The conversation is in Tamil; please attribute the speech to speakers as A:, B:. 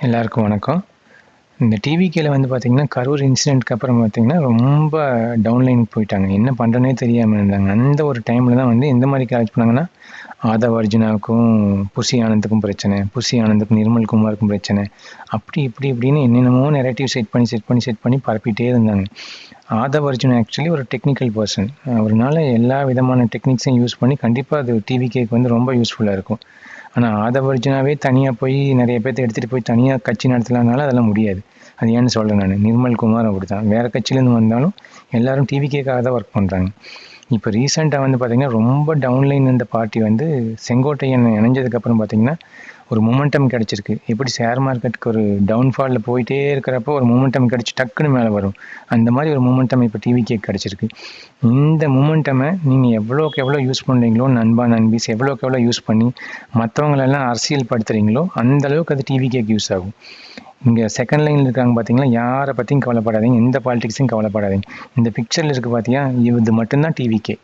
A: எல்லாருக்கும் வணக்கம். இந்த டிவிகேல வந்து பார்த்தீங்கன்னா, கரூர் இன்சிடென்ட்க்கு அப்புறம் பார்த்தீங்கன்னா, ரொம்ப டவுன்லைனுக்கு போயிட்டாங்க. என்ன பண்றதுன்னே தெரியாம இருந்தாங்க. அந்த ஒரு டைம்ல தான் வந்து எந்த மாரி கேரக்டர் பண்ணாங்கன்னா, ஆதவ் அர்ஜுனாவுக்கும், புசி ஆனந்துக்கும் பிரச்சனை. புசி ஆனந்துக்கும், நிர்மல் குமாருக்கும் பிரச்சனை. அப்படி இப்படின்னு என்னென்னமோ நரேட்டிவ் செட் பண்ணி பரப்பிட்டே இருந்தாங்க. ஆதவ் அர்ஜுன் ஆக்சுவலி ஒரு டெக்னிக்கல் பெர்சன். அவருனால எல்லா விதமான டெக்னிக்ஸையும் யூஸ் பண்ணி கண்டிப்பா அது டிவிகேக்கு வந்து ரொம்ப யூஸ்ஃபுல்லா இருக்கும். ஆனா ஆதவ் அர்ஜுனாவே தனியா போய் நெறைய பேத்த எடுத்துட்டு போய் தனியா கட்சி நடத்தலாம்னாலும் அதெல்லாம் முடியாது. அது ஏன்னு சொல்றேன் நானு. நிர்மல் குமார் அப்படித்தான். வேற கட்சியிலேருந்து வந்தாலும் எல்லாரும் டிவிகேக்காக தான் ஒர்க் பண்றாங்க. இப்ப ரீசென்ட்டா வந்து பார்த்தீங்கன்னா, ரொம்ப டவுன்லைன் இருந்த பார்ட்டி வந்து செங்கோட்டையன் இணைஞ்சதுக்கு அப்புறம் பார்த்தீங்கன்னா, ஒரு மொமெண்டம் கிடைச்சிருக்கு. எப்படி ஷேர் மார்க்கெட்டுக்கு ஒரு டவுன்ஃபால்ல போயிட்டே இருக்கிறப்போ ஒரு மொமெண்டம் கிடைச்சு டக்குன்னு மேல வரும். அந்த மாரி ஒரு மொமெண்டம் இப்ப டிவிகேக்கு கிடைச்சிருக்கு. இந்த மொமெண்டம நீங்க எவ்வளோக்கு எவ்வளோ யூஸ் பண்றீங்களோ, நண்பா, நண்பீஸ் எவ்வளோக்கு எவ்வளோ யூஸ் பண்ணி மத்தவங்களெல்லாம் அரசியல் படுத்துறீங்களோ, அந்த அளவுக்கு அது டிவிகேக்கு யூஸ் ஆகும். இங்க செகண்ட் லைன்ல இருக்காங்க பார்த்தீங்களா, யார பத்தியும் கவலைப்படாதீங்க. எந்த பாலிடிக்ஸையும் கவலைப்படாதீங்க. இந்த பிக்சர்ல இருக்கு பார்த்தியா, இது மட்டும் தான் டிவிகே.